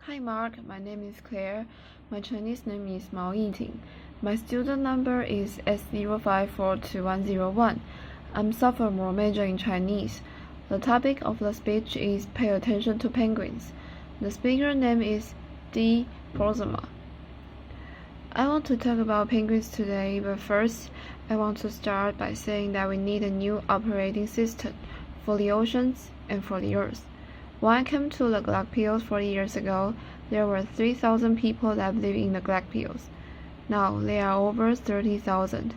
Hi Mark, my name is Claire. My Chinese name is Mao Yiting. My student number is S05420101. I'm sophomore major in Chinese. The topic of the speech is Pay Attention to Penguins. The speaker name is Boersma. I want to talk about penguins today, but first, I want to start by saying that we need a new operating system for the oceans and for the earth. When I came to the glaciers 40 years ago, there were 3,000 people that lived in the glaciers. Now there are over 30,000.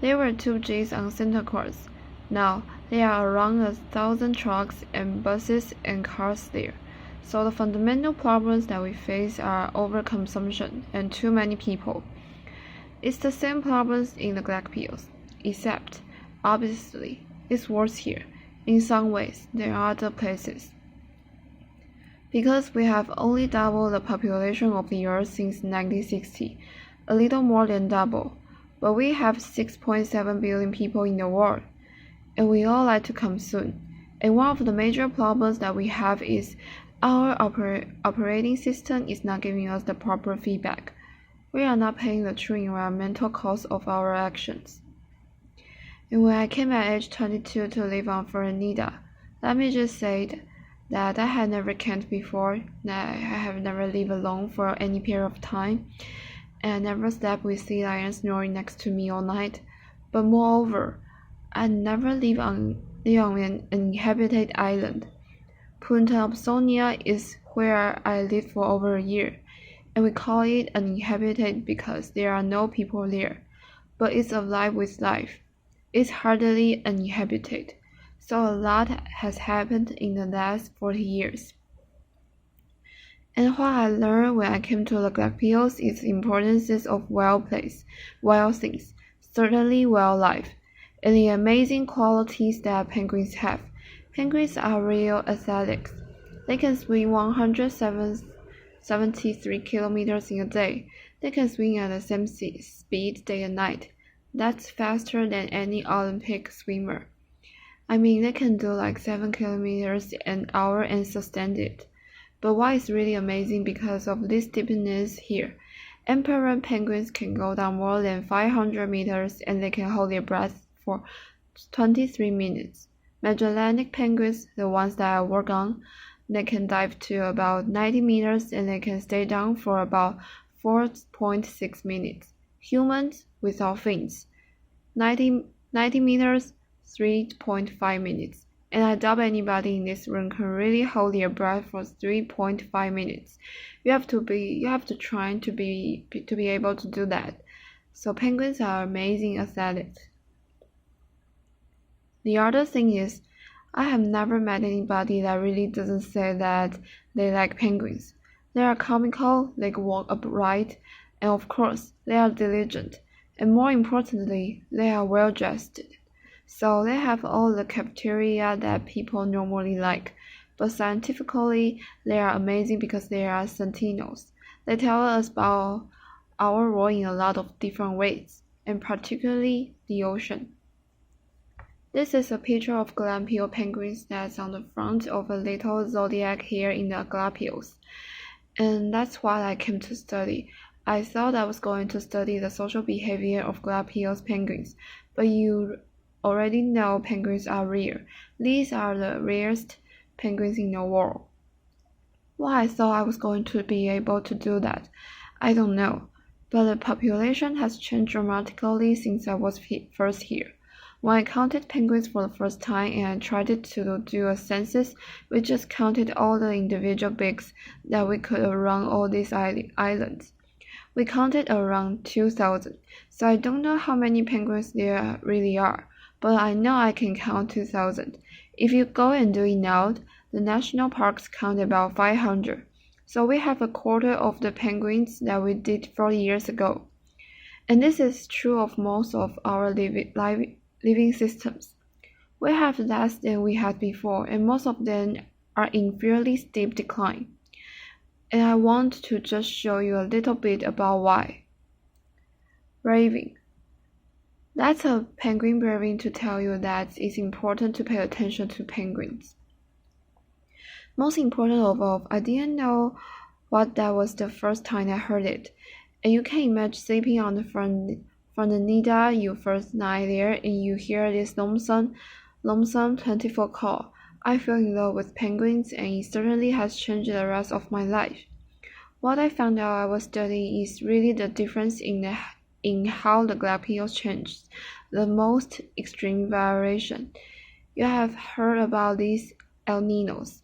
There were 2Gs on Santa Cruz. Now there are around 1,000 trucks and buses and cars there. So the fundamental problems that we face are overconsumption and too many people. It's the same problems in the glaciers, except, obviously, it's worse here, in some ways, than other places. Because we have only doubled the population of the Earth since 1960, a little more than double, but we have 6.7 billion people in the world, and we all like to consume. And one of the major problems that we have is our operating system is not giving us the proper feedback. We are not paying the true environmental cost of our actions. And when I came at age 22 to live on Florida, let me just say that I had never camped before, that I have never lived alone for any period of time, and I never slept with sea lions snoring next to me all night. But moreover, I never lived on an uninhabited island. Punta Absonia is where I lived for over a year, and we call it uninhabited because there are no people there, but it's alive with life. It's hardly uninhabited. So a lot has happened in the last 40 years. And what I learned when I came to the glaciers is the importance of wild things, certainly wildlife, and the amazing qualities that penguins have. Penguins are real athletics. They can swim 173 kilometers in a day. They can swim at the same speed day and night. That's faster than any Olympic swimmer. I mean, they can do like 7 kilometers an hour and sustain it. But why is really amazing because of this steepness here. Emperor penguins can go down more than 500 meters and they can hold their breath for 23 minutes. Magellanic penguins, the ones that I work on, they can dive to about 90 meters and they can stay down for about 4.6 minutes. Humans without fins, 90 meters, 3.5 minutes. And I doubt anybody in this room can really hold their breath for 3.5 minutes. You have to try to be able to do that. So penguins are amazing athletes. The other thing is, I have never met anybody that really doesn't say that they like penguins. They are comical, they walk upright, and of course, they are diligent. And more importantly, they are well dressed. So they have all the criteria that people normally like. But scientifically, they are amazing because they are sentinels. They tell us about our world in a lot of different ways, and particularly the ocean. This is a picture of glacial penguins that's on the front of a little zodiac here in the glaciers. And that's what I came to study. I thought I was going to study the social behavior of glacial penguins, but you already know penguins are rare. These are the rarest penguins in the world. Why I thought I was going to be able to do that, I don't know, but the population has changed dramatically since I was first here. When I counted penguins for the first time and I tried to do a census, we just counted all the individual beaks that we could around all these islands. We counted around 2,000, so I don't know how many penguins there really are, but I know I can count 2,000. If you go and do it now, the national parks count about 500, so we have a quarter of the penguins that we did 40 years ago. And this is true of most of our living systems. We have less than we had before, and most of them are in fairly steep decline. And I want to just show you a little bit about why. Braving. That's a penguin braving to tell you that it's important to pay attention to penguins. Most important of all, I didn't know What that was the first time I heard it. And you can imagine sleeping on the veranda your first night there and you hear this lonesome 24 call. I fell in love with penguins and it certainly has changed the rest of my life. What I found out I was studying is really the difference in how the glaciers change, the most extreme variation. You have heard about these El Ninos,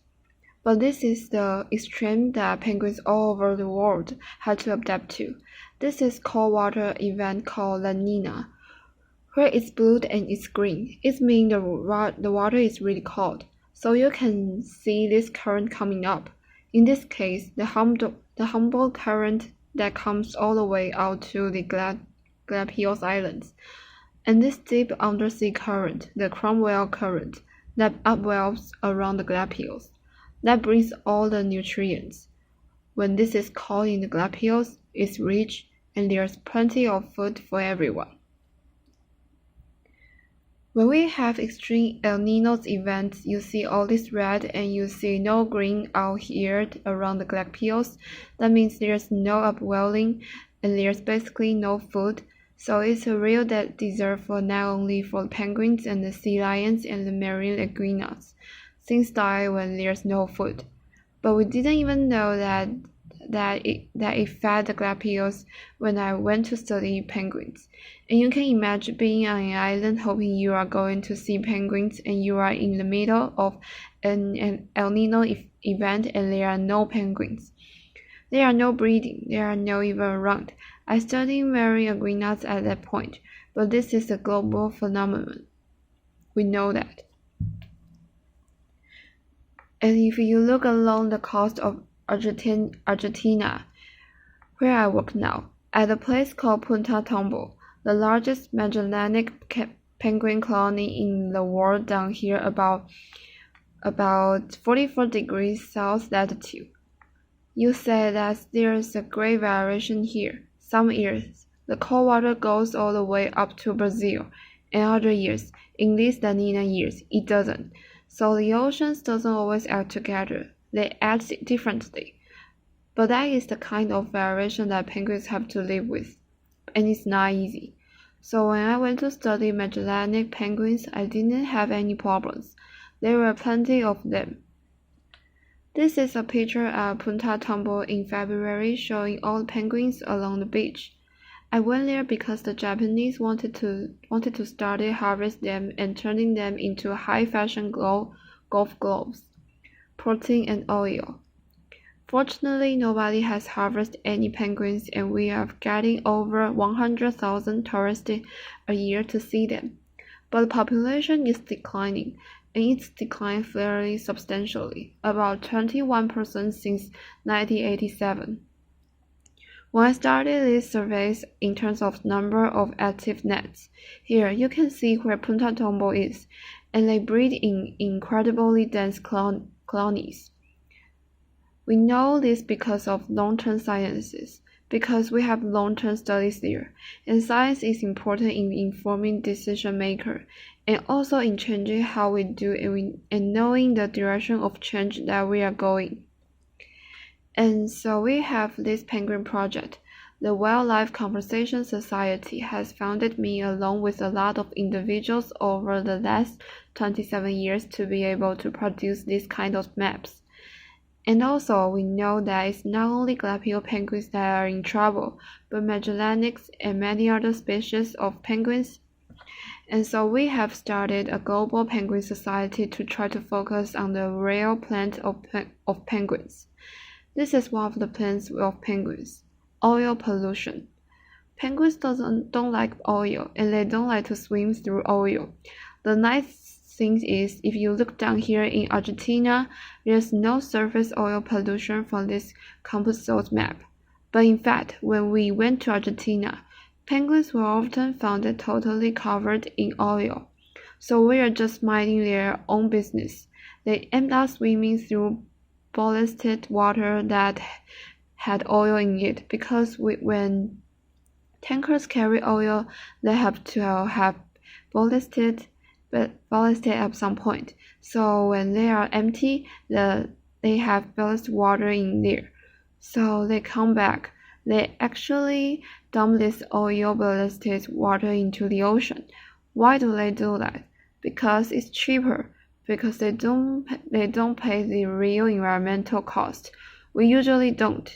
but this is the extreme that penguins all over the world had to adapt to. This is cold water event called La Nina, where it's blue and it's green. It means the water is really cold, so you can see this current coming up. In this case, the Humboldt current that comes all the way out to the Galapagos Islands, and this deep undersea current, the Cromwell current, that upwells around the Galapagos, that brings all the nutrients. When this is cold in the Galapagos, it's rich and there's plenty of food for everyone. When we have extreme El Niño events, you see all this red and you see no green out here around the Galapagos. That means there's no upwelling and there's basically no food. So it's a real desert for not only for the penguins and the sea lions and the marine iguanas, things die when there's no food. But we didn't even know that it fed the Galapagos when I went to study penguins. And you can imagine being on an island hoping you are going to see penguins and you are in the middle of an El Nino event and there are no penguins. There are no breeding, there are no even around. I studied marine iguanas at that point, but this is a global phenomenon. We know that. And if you look along the coast of Argentina, where I work now, at a place called Punta Tombo, the largest Magellanic penguin colony in the world down here about 44 degrees south latitude. You say that there is a great variation here. Some years, the cold water goes all the way up to Brazil, and other years, in these La Nina years, it doesn't. So the oceans doesn't always act together. They act differently. But that is the kind of variation that penguins have to live with, and it's not easy. So when I went to study Magellanic penguins, I didn't have any problems. There were plenty of them. This is a picture at Punta Tombo in February showing all the penguins along the beach. I went there because the Japanese wanted to start harvest them and turning them into high-fashion golf gloves, protein and oil. Fortunately, nobody has harvested any penguins and we are getting over 100,000 tourists a year to see them. But the population is declining, and it's declined fairly substantially, about 21% since 1987. When I started these surveys in terms of number of active nets, here you can see where Punta Tombo is, and they breed in incredibly dense colonies. We know this because of long-term sciences, because we have long-term studies there, and science is important in informing decision-makers, and also in changing how we do and knowing the direction of change that we are going. And so we have this penguin project. The Wildlife Conservation Society has funded me along with a lot of individuals over the last 27 years to be able to produce this kind of maps. And also, we know that it's not only Galapagos penguins that are in trouble, but Magellanics and many other species of penguins. And so we have started a global penguin society to try to focus on the real plight of penguins. This is one of the plaints of penguins: oil pollution. Penguins don't like oil, and they don't like to swim through oil. The nice thing is, if you look down here in Argentina, there's no surface oil pollution from this composite map. But in fact, when we went to Argentina, penguins were often found totally covered in oil. So we are just minding their own business. They end up swimming through ballasted water that had oil in it, because when tankers carry oil, they have to have ballasted at some point. So when they are empty, they have ballast water in there. So they come back. They actually dump this oil-ballasted water into the ocean. Why do they do that? Because it's cheaper. Because they don't pay the real environmental cost. We usually don't.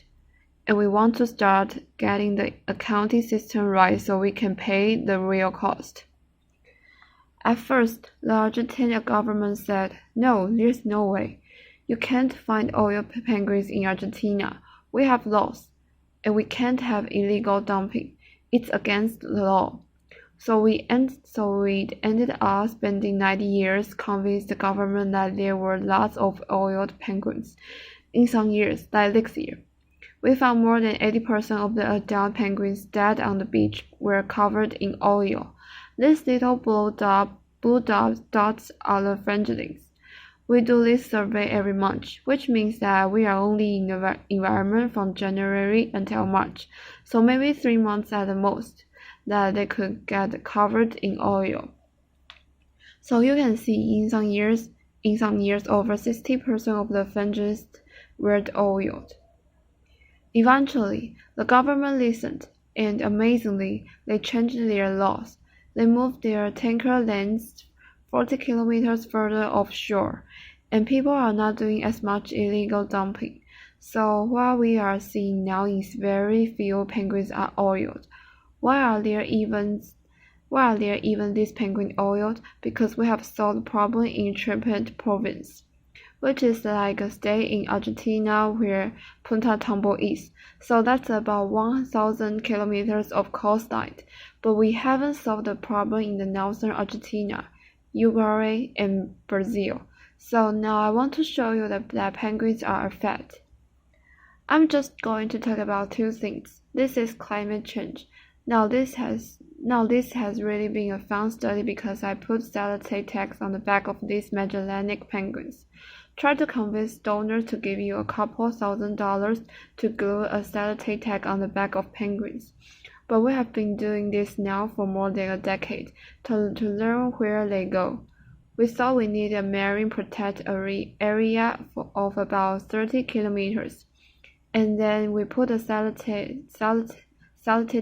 And we want to start getting the accounting system right so we can pay the real cost. At first, the Argentinian government said, no, there's no way. You can't find oil penguins in Argentina. We have laws, and we can't have illegal dumping. It's against the law. So we ended up spending 90 years convincing the government that there were lots of oiled penguins. In some years, like this year, we found more than 80% of the adult penguins dead on the beach were covered in oil. These little blue dots are the fledglings. We do this survey every month, which means that we are only in the environment from January until March, so maybe 3 months at the most, that they could get covered in oil. So you can see in some years over 60% of the fledglings were oiled. Eventually, the government listened, and amazingly, they changed their laws. They moved their tanker lanes 40 kilometers further offshore, and people are not doing as much illegal dumping. So what we are seeing now is very few penguins are oiled. Why are there even these penguins oiled? Because we have solved the problem in Triplet province, which is like a state in Argentina where Punta Tombo is. So that's about 1,000 kilometers of coastline. But we haven't solved the problem in the northern Argentina, Uruguay, and Brazil. So now I want to show you that penguins are a fact. I'm just going to talk about two things. This is climate change. Now this has really been a fun study because I put sellotape tags on the back of these Magellanic penguins. Try to convince donors to give you a couple $1,000 to glue a sellotape tag on the back of penguins. But we have been doing this now for more than a decade to learn where they go. We thought we needed a marine protected area of about 30 kilometers. And then we put a sellotape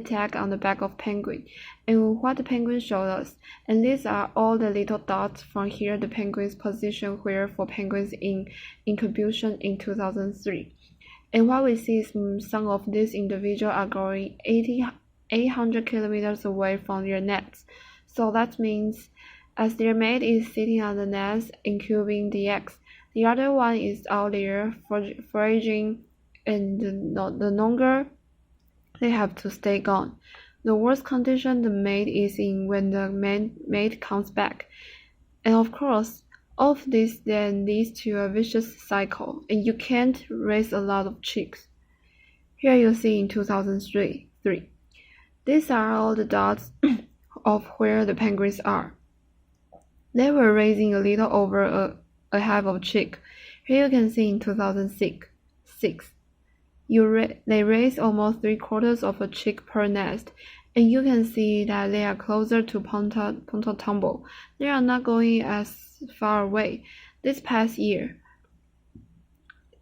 tag on the back of penguin, and what the penguin showed us. And these are all the little dots from here the penguin's position where for penguins in incubation in 2003. And what we see is some of these individuals are going 800 kilometers away from their nests. So that means as their mate is sitting on the nest incubing the eggs, the other one is out there foraging, and the longer they have to stay gone. The worst condition the mate is in when the mate comes back. And of course, all of this then leads to a vicious cycle, and you can't raise a lot of chicks. Here you see in 2003. These are all the dots of where the penguins are. They were raising a little over a half of chick. Here you can see in 2006. They raise almost 3/4 of a chick per nest, and you can see that they are closer to Punta Tombo. They are not going as far away. This past year,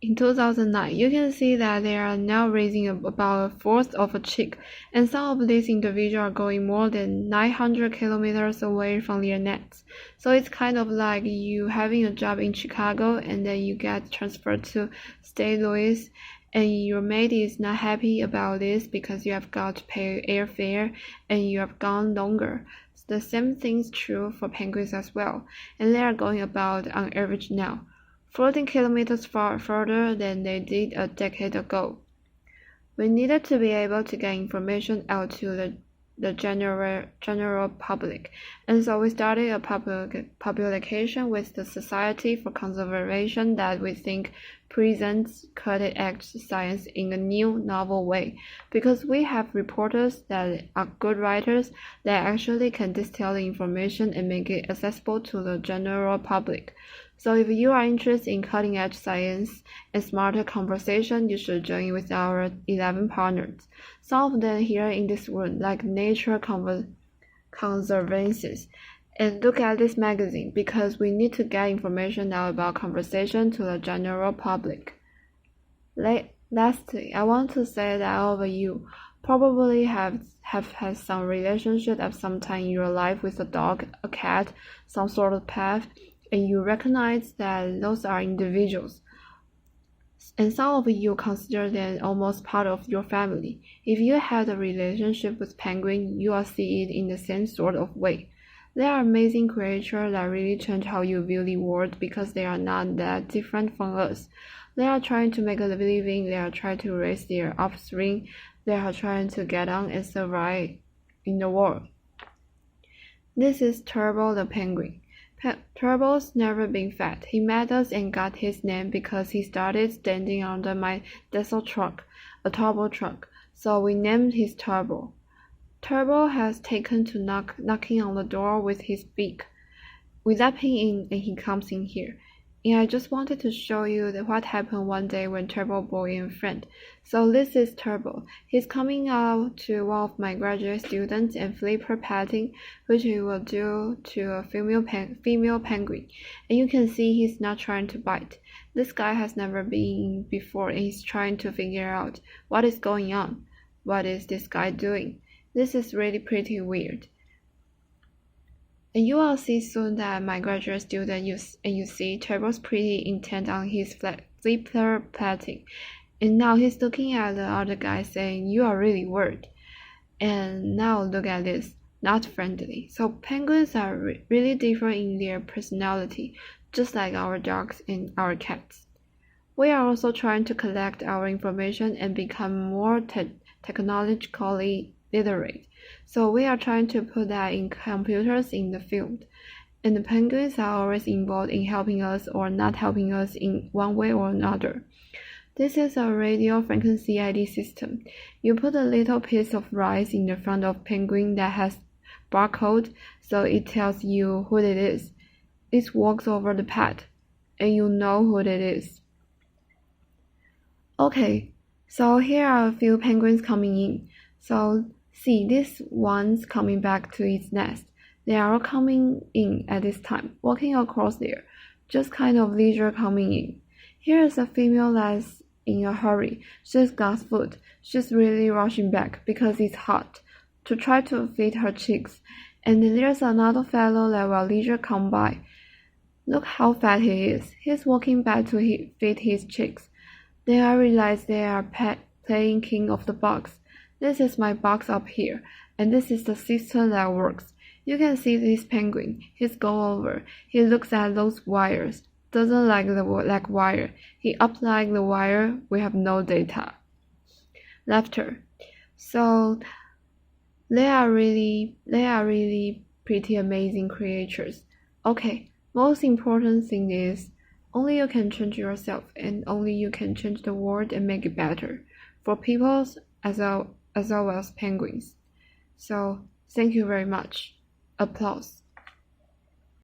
in 2009, you can see that they are now raising about 1/4 of a chick, and some of these individuals are going more than 900 kilometers away from their nests. So it's kind of like you having a job in Chicago and then you get transferred to St. Louis, and your mate is not happy about this because you have got to pay airfare and you have gone longer. The same thing is true for penguins as well, and they are going about on average now 14 kilometers further than they did a decade ago. We needed to be able to get information out to the general public, and so we started a publication with the Society for Conservation that we think presents cutting-edge science in a new, novel way, because we have reporters that are good writers that actually can distill the information and make it accessible to the general public. So if you are interested in cutting-edge science and smarter conversation, you should join with our 11 partners. Some of them here in this room, like Nature Conservancies. And look at this magazine, because we need to get information out about conversation to the general public. Lastly, I want to say that all of you probably have had some relationship at some time in your life with a dog, a cat, some sort of pet, and you recognize that those are individuals. And some of you consider them almost part of your family. If you had a relationship with penguin, you will see it in the same sort of way. They are amazing creatures that really change how you view the world because they are not that different from us. They are trying to make a living, they are trying to raise their offspring, they are trying to get on and survive in the world. This is Turbo the penguin. Turbo's never been fat. He met us and got his name because he started standing under my diesel truck, a turbo truck, so we named his Turbo. Turbo has taken to knocking on the door with his beak. We let him in and he comes in here. And I just wanted to show you what happened one day when Turbo brought in a friend. So this is Turbo. He's coming out to one of my graduate students and flip her patting, which he will do to a female penguin. And you can see he's not trying to bite. This guy has never been before and he's trying to figure out what is going on. What is this guy doing? This is really pretty weird. And you will see soon that my graduate student you see Turbo's pretty intent on his flipper platting. And now he's looking at the other guy saying, "You are really weird." And now look at this, not friendly. So penguins are really different in their personality, just like our dogs and our cats. We are also trying to collect our information and become more technologically literate. So we are trying to put that in computers in the field. And the penguins are always involved in helping us or not helping us in one way or another. This is a radio frequency ID system. You put a little piece of rice in the front of penguin that has barcode, so it tells you who it is. It walks over the pad, and you know who it is. Okay, so here are a few penguins coming in. So see, this one's coming back to its nest. They are all coming in at this time, walking across there, just kind of leisure coming in. Here is a female that's in a hurry. She's got food. She's really rushing back because it's hot to try to feed her chicks. And then there's another fellow that will leisure come by. Look how fat he is. He's walking back to feed his chicks. Then I realize they are playing king of the box. This is my box up here, and this is the system that works. You can see this penguin. He's go over. He looks at those wires. Doesn't like the wire. He up like the wire. We have no data. Laughter. So they are really pretty amazing creatures. Okay, most important thing is only you can change yourself and only you can change the world and make it better for people as well as penguins. So thank you very much. Applause.